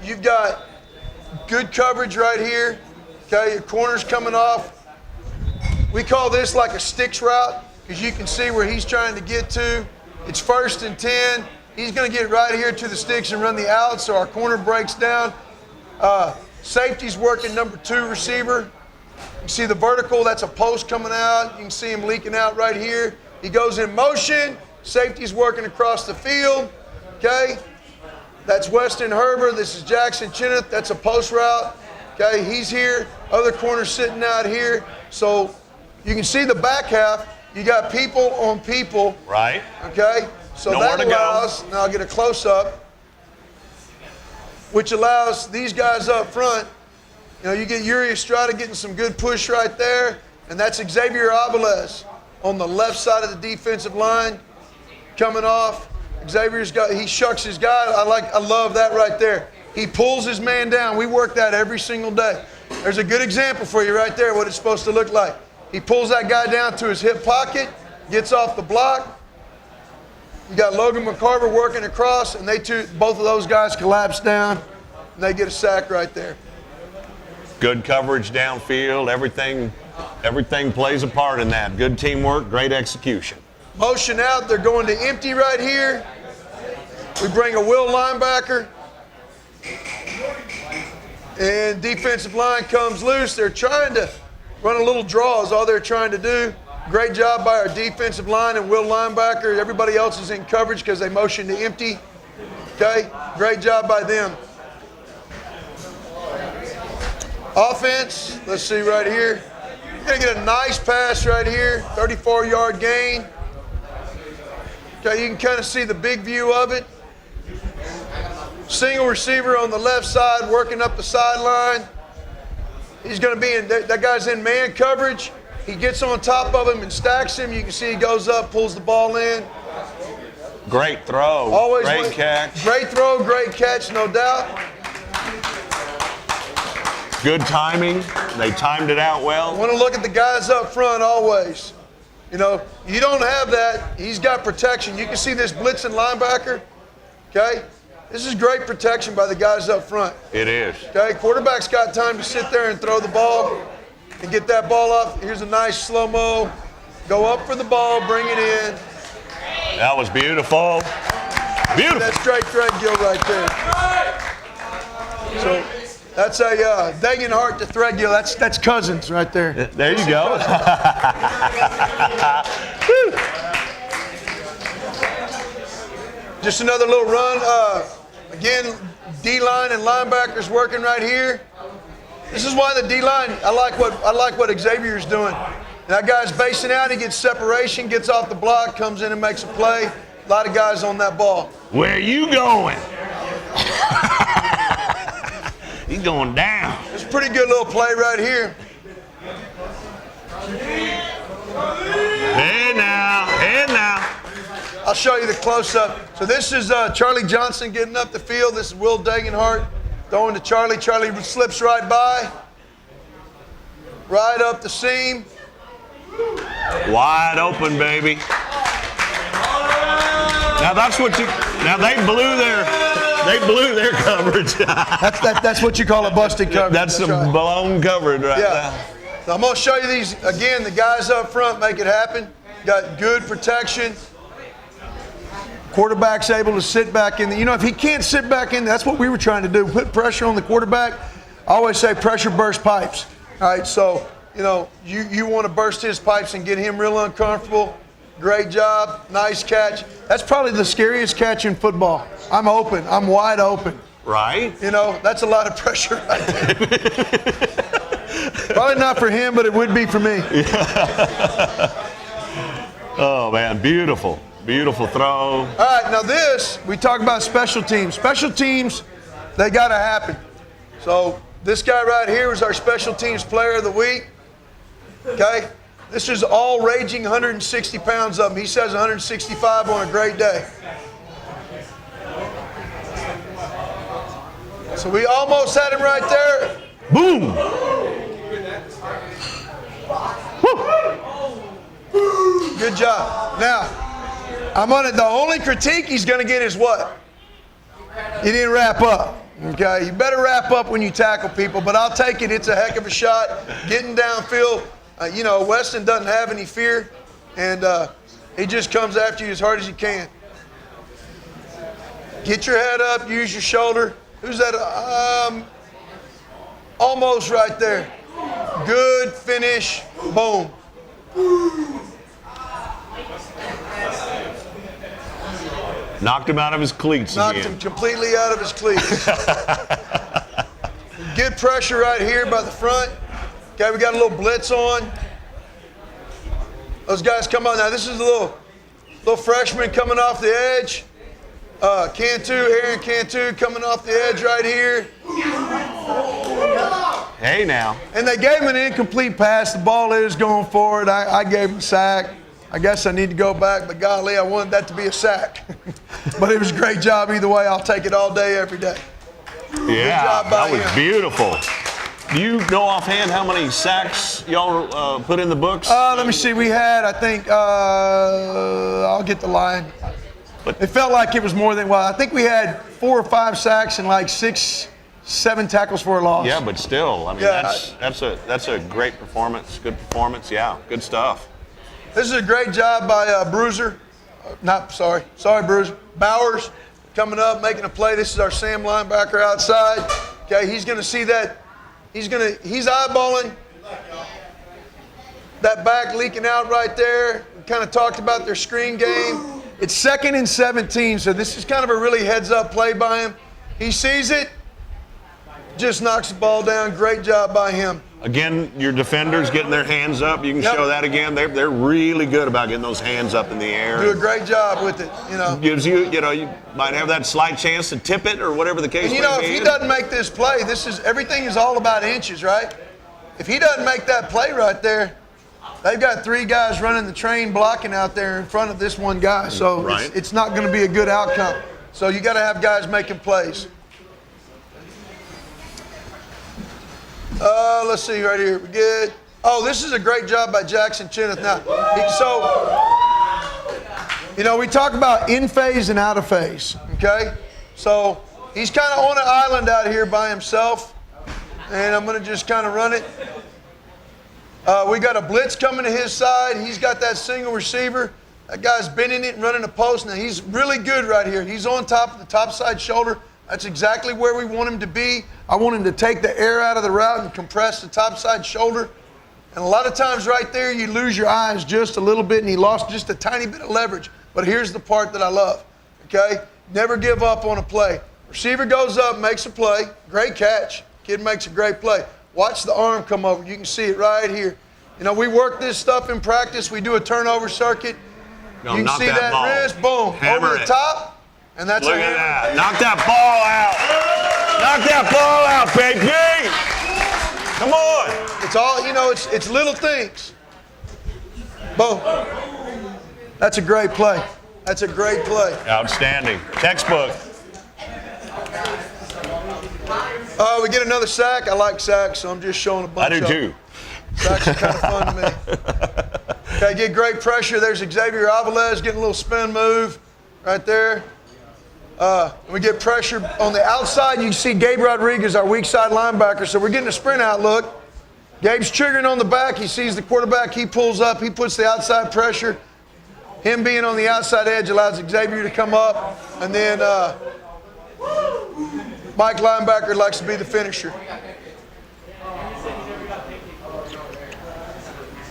you've got good coverage right here. Okay, your corner's coming off. We call this like a sticks route, because you can see where he's trying to get to. It's 1st and 10. He's going to get right here to the sticks and run the out, so our corner breaks down. Safety's working number 2 receiver. You see the vertical, that's a post coming out. You can see him leaking out right here. He goes in motion. Safety's working across the field. Okay. That's Weston Herbert. This is Jackson Cheneth. That's a post route. Okay, he's here. Other corner sitting out here. So you can see the back half. You got people on people. Right. Okay. So nowhere that allows, now I'll get a close up, which allows these guys up front. You get Yuri Estrada getting some good push right there, and that's Xavier Aviles on the left side of the defensive line coming off. He shucks his guy. I love that right there. He pulls his man down. We work that every single day. There's a good example for you right there, what it's supposed to look like. He pulls that guy down to his hip pocket, gets off the block. You got Logan McCarver working across, and both of those guys collapse down, and they get a sack right there. Good coverage downfield. Everything plays a part in that. Good teamwork, great execution. Motion out. They're going to empty right here. We bring a will linebacker, and defensive line comes loose. They're trying to run a little draw is all they're trying to do. Great job by our defensive line and will linebacker. Everybody else is in coverage because they motion to empty. Okay, great job by them. Offense, let's see right here. You're going to get a nice pass right here, 34-yard gain. Okay, you can kind of see the big view of it. Single receiver on the left side working up the sideline. He's going to be in, that guy's in man coverage. He gets on top of him and stacks him. You can see he goes up, pulls the ball in. Great throw. Always great catch. Great throw, great catch, no doubt. Good timing. They timed it out well. I want to look at the guys up front always. You know, you don't have that. He's got protection. You can see this blitzing linebacker. Okay? This is great protection by the guys up front. It is. Okay? Quarterback's got time to sit there and throw the ball and get that ball up. Here's a nice slow-mo. Go up for the ball, bring it in. That was beautiful. Beautiful. That's straight Threadgill right there. So that's a Degenhart to Threadgill. That's cousins right there. There you go. Just another little run. Again, D-line and linebackers working right here. This is why the D-line, I like what Xavier's doing. That guy's basing out, he gets separation, gets off the block, comes in and makes a play. A lot of guys on that ball. Where you going? He's going down. It's a pretty good little play right here. Hey now. I'll show you the close-up. So this is Charlie Johnson getting up the field. This is Will Degenhart throwing to Charlie. Charlie slips right by. Right up the seam. Wide open, baby. Now that's what you. Now they blew their coverage. That's what you call a busted coverage. That's some right. Blown coverage right there. So I'm going to show you these again. The guys up front make it happen. Got good protection. Quarterback's able to sit back in. If he can't sit back in, that's what we were trying to do. Put pressure on the quarterback. I always say pressure bursts pipes. All right, so you want to burst his pipes and get him real uncomfortable. Great job. Nice catch. That's probably the scariest catch in football. I'm open. I'm wide open. Right. That's a lot of pressure right there. Probably not for him, but it would be for me. Oh, man. Beautiful. Beautiful throw. All right, now we talk about special teams. Special teams, they got to happen. So this guy right here is our special teams player of the week. Okay? This is all raging 160 pounds of him. He says 165 on a great day. So we almost had him right there. Boom! Woo. Good job. Now, the only critique he's going to get is what? He didn't wrap up. Okay, you better wrap up when you tackle people, but I'll take it. It's a heck of a shot. Getting downfield. Weston doesn't have any fear, and he just comes after you as hard as he can. Get your head up, use your shoulder. Who's that? Almost right there. Good finish. Boom. Knocked him out of his cleats Knocked again. him completely out of his cleats. Good pressure right here by the front. Okay, we got a little blitz on. Those guys come on. Now, this is a little freshman coming off the edge. Aaron Cantu coming off the edge right here. Hey, now. And they gave him an incomplete pass. The ball is going forward. I gave him a sack. I guess I need to go back, but golly, I wanted that to be a sack. But it was a great job either way. I'll take it all day, every day. Yeah, that was beautiful. Do you know offhand how many sacks y'all put in the books? Let me see. We had, I think, I'll get the line. But it felt like it was more than, I think we had 4 or 5 sacks and like 6, 7 tackles for a loss. Yeah, but still, I mean, that's a great performance. Good performance. Yeah, good stuff. This is a great job by Bruiser. Sorry, Bruiser. Bowers coming up, making a play. This is our Sam linebacker outside. Okay, he's going to see that. He's eyeballing that back leaking out right there. We kind of talked about their screen game. It's 2nd and 17, so this is kind of a really heads-up play by him. He sees it, just knocks the ball down. Great job by him. Again, your defenders getting their hands up. You can show that again. They're really good about getting those hands up in the air. Do a great job with it. Gives you, you might have that slight chance to tip it or whatever the case may be. And if he doesn't make this play, everything is all about inches, right? If he doesn't make that play right there, they've got 3 guys running the train blocking out there in front of this one guy. So Right. it's not going to be a good outcome. So you got to have guys making plays. Let's see right here. We're good. Oh, this is a great job by Jackson Cheneth. Now, we talk about in phase and out of phase, okay? So he's kind of on an island out here by himself, and I'm going to just kind of run it. We got a blitz coming to his side. He's got that single receiver. That guy's bending it and running a post. Now, he's really good right here. He's on top of the top side shoulder. That's exactly where we want him to be. I want him to take the air out of the route and compress the top side shoulder. And a lot of times right there, you lose your eyes just a little bit, and he lost just a tiny bit of leverage. But here's the part that I love, okay? Never give up on a play. Receiver goes up, makes a play. Great catch. Kid makes a great play. Watch the arm come over. You can see it right here. We work this stuff in practice. We do a turnover circuit. No, you can knock see that ball. wrist, boom, Hammer over the it. top, and that's Look a at hammer. that. Knock that ball out. Knock that ball out, baby. Come on. It's all, it's little things. Boom. That's a great play. That's a great play. Outstanding. Textbook. We get another sack. I like sacks, so I'm just showing a bunch I do of too. them. Sacks are kind of fun to me. Okay, get great pressure. There's Xavier Avilés getting a little spin move right there. We get pressure on the outside. You can see Gabe Rodriguez, our weak side linebacker. So we're getting a sprint out look. Gabe's triggering on the back. He sees the quarterback. He pulls up. He puts the outside pressure. Him being on the outside edge allows Xavier to come up. And then Mike linebacker likes to be the finisher.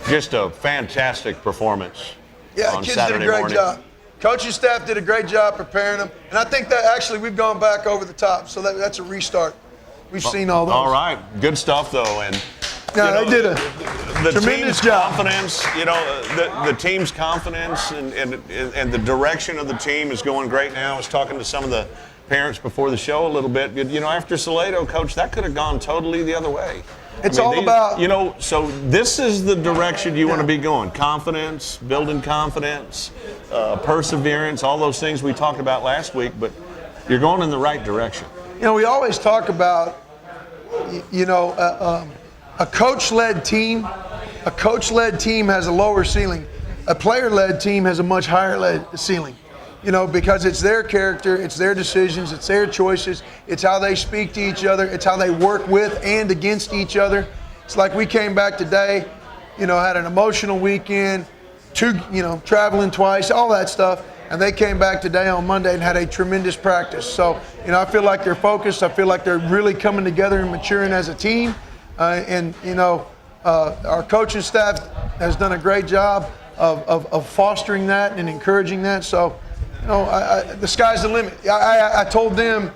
Just a fantastic performance Yeah, on kids Saturday did a great morning. job. Coaching staff did a great job preparing them. And I think that actually we've gone back over the top. So that's a restart. We've seen all those. All right. Good stuff, though. And they did a tremendous job. Confidence, the team's confidence and the direction of the team is going great now. I was talking to some of the parents before the show a little bit. After Salado, Coach, that could have gone totally the other way. It's all about... so this is the direction you want to be going. Confidence, building confidence, perseverance, all those things we talked about last week, but you're going in the right direction. We always talk about, a coach-led team. A coach-led team has a lower ceiling. A player-led team has a much higher ceiling. Because it's their character, it's their decisions, it's their choices, it's how they speak to each other, it's how they work with and against each other. It's like we came back today, had an emotional weekend, traveling twice, all that stuff, and they came back today on Monday and had a tremendous practice. So, I feel like they're focused. I feel like they're really coming together and maturing as a team. Our coaching staff has done a great job of fostering that and encouraging that. So, the sky's the limit. I told them,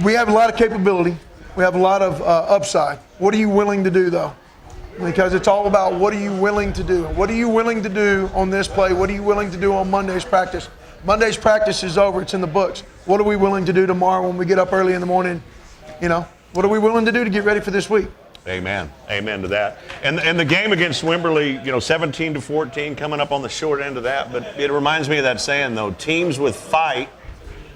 we have a lot of capability. We have a lot of upside. What are you willing to do, though? Because it's all about what are you willing to do. What are you willing to do on this play? What are you willing to do on Monday's practice? Monday's practice is over. It's in the books. What are we willing to do tomorrow when we get up early in the morning? What are we willing to do to get ready for this week? Amen. Amen to that. And the game against Wimberley, 17-14, coming up on the short end of that. But it reminds me of that saying, though, teams with fight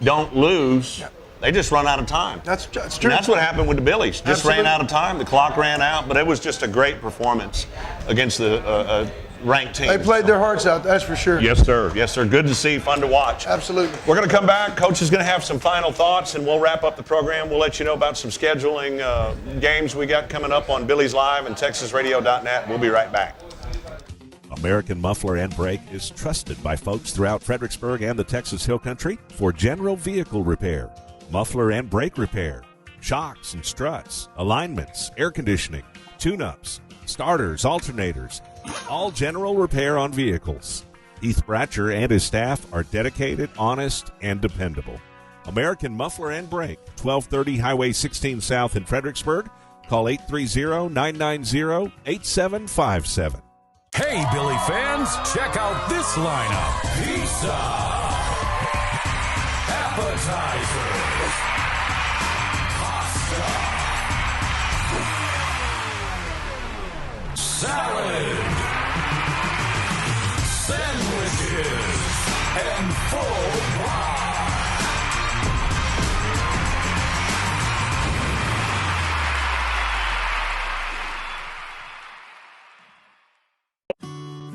don't lose. They just run out of time. That's true. And that's what happened with the Billies. Just Absolutely. ran out of time. The clock ran out. But it was just a great performance against the ranked team. They played their hearts out, that's for sure. Yes, sir. Yes, sir. Good to see. Fun to watch. Absolutely. We're going to come back. Coach is going to have some final thoughts, and we'll wrap up the program. We'll let you know about some scheduling games we got coming up on Billies.Live and TexasRadio.net. We'll be right back. American Muffler and Brake is trusted by folks throughout Fredericksburg and the Texas Hill Country for general vehicle repair, muffler and brake repair, shocks and struts, alignments, air conditioning, tune-ups, starters, alternators, all general repair on vehicles. Heath Bratcher and his staff are dedicated, honest, and dependable. American Muffler and Brake, 1230 Highway 16 South in Fredericksburg. Call 830-990-8757. Hey, Billy fans, check out this lineup. Pizza, appetizers, pasta, salad, and full blast.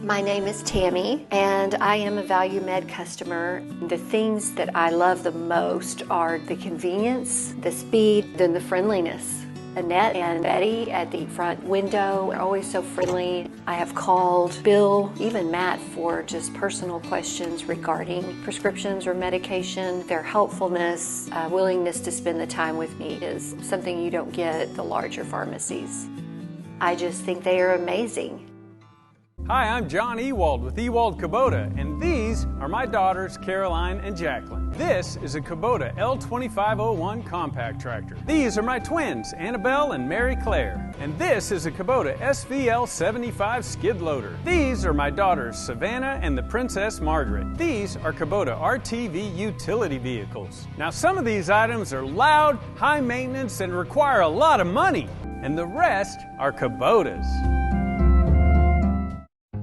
My name is Tammy, and I am a Value Med customer. The things that I love the most are the convenience, the speed, and the friendliness. Annette and Betty at the front window are always so friendly. I have called Bill, even Matt, for just personal questions regarding prescriptions or medication. Their helpfulness, willingness to spend the time with me is something you don't get at the larger pharmacies. I just think they are amazing. Hi, I'm John Ewald with Ewald Kubota, and these are my daughters Caroline and Jacqueline. This is a Kubota L2501 compact tractor. These are my twins, Annabelle and Mary Claire. And this is a Kubota SVL75 skid loader. These are my daughters Savannah and the Princess Margaret. These are Kubota RTV utility vehicles. Now some of these items are loud, high maintenance, and require a lot of money. And the rest are Kubotas.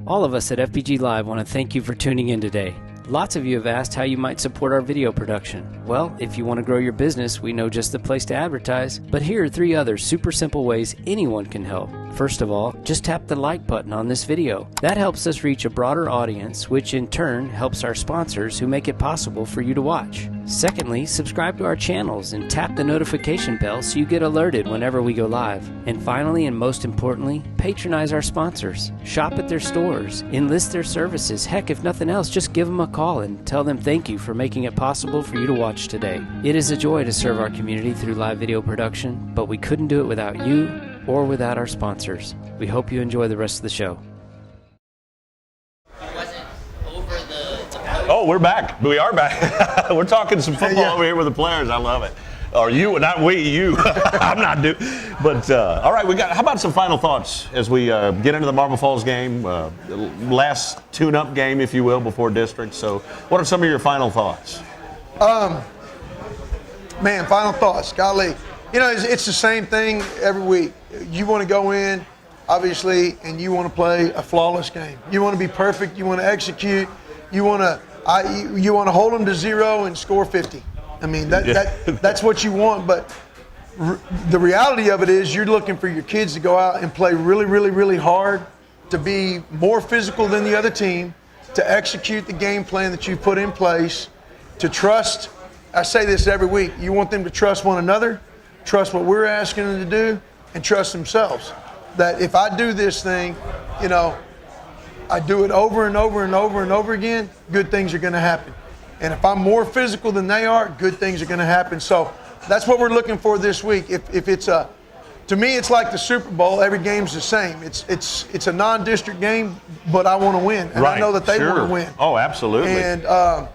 All of us at FPG Live want to thank you for tuning in today. Lots of you have asked how you might support our video production. Well, if you want to grow your business, we know just the place to advertise. But here are 3 other super simple ways anyone can help. First of all, just tap the like button on this video. That helps us reach a broader audience, which in turn helps our sponsors who make it possible for you to watch. Secondly, subscribe to our channels and tap the notification bell so you get alerted whenever we go live. And finally, and most importantly, patronize our sponsors. Shop at their stores, enlist their services. Heck, if nothing else, just give them a call and tell them thank you for making it possible for you to watch today. It is a joy to serve our community through live video production, but we couldn't do it without you or without our sponsors. We hope you enjoy the rest of the show. Oh, we're back. We are back. We're talking some football over here with the players. I love it. Or you, not we, you. I'm not doing. But all right, how about some final thoughts as we get into the Marble Falls game, the last tune-up game, if you will, before district. So, what are some of your final thoughts? Man, final thoughts. Golly, it's the same thing every week. You want to go in, obviously, and you want to play a flawless game. You want to be perfect. You want to execute. You want to hold them to 0 and score 50. I mean, that's what you want. But the reality of it is you're looking for your kids to go out and play really, really, really hard, to be more physical than the other team, to execute the game plan that you put in place, to trust. I say this every week. You want them to trust one another, trust what we're asking them to do, and trust themselves. That if I do this thing, I do it over and over and over and over again, good things are going to happen. And if I'm more physical than they are, good things are going to happen. So that's what we're looking for this week. If it's to me, it's like the Super Bowl. Every game's the same. It's a non-district game, but I want to win, and I know that they want to win. Oh, absolutely. And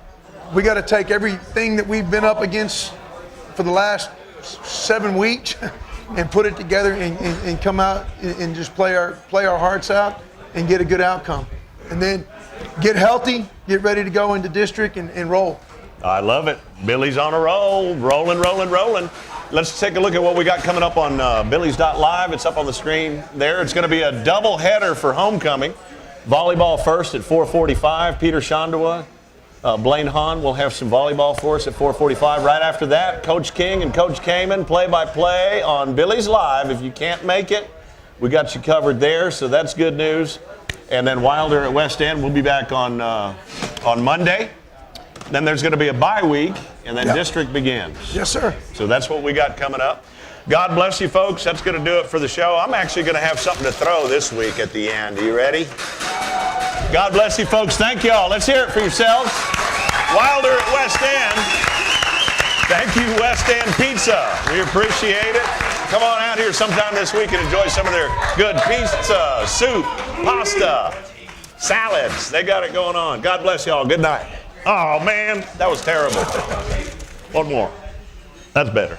we got to take everything that we've been up against for the last 7 weeks and put it together and come out and just play our hearts out and get a good outcome. And then get healthy, get ready to go into district and roll. I love it. Billy's on a roll, rolling. Let's take a look at what we got coming up on Billies.Live. It's up on the screen there. It's going to be a double header for homecoming. Volleyball first at 4:45. Peter Shondawa, Blaine Hahn will have some volleyball for us at 4:45. Right after that, Coach King and Coach Kamen play-by-play on Billies.Live. If you can't make it, we got you covered there, so that's good news. And then Wilder at West End, we'll be back on Monday. Then there's going to be a bye week, and then district begins. Yes, sir. So that's what we got coming up. God bless you, folks. That's going to do it for the show. I'm actually going to have something to throw this week at the end. Are you ready? God bless you, folks. Thank you all. Let's hear it for yourselves. Wilder at West End. Thank you, West End Pizza. We appreciate it. Come on out here sometime this week and enjoy some of their good pizza, soup, pasta, salads. They got it going on. God bless y'all. Good night. Oh, man, that was terrible. One more. That's better.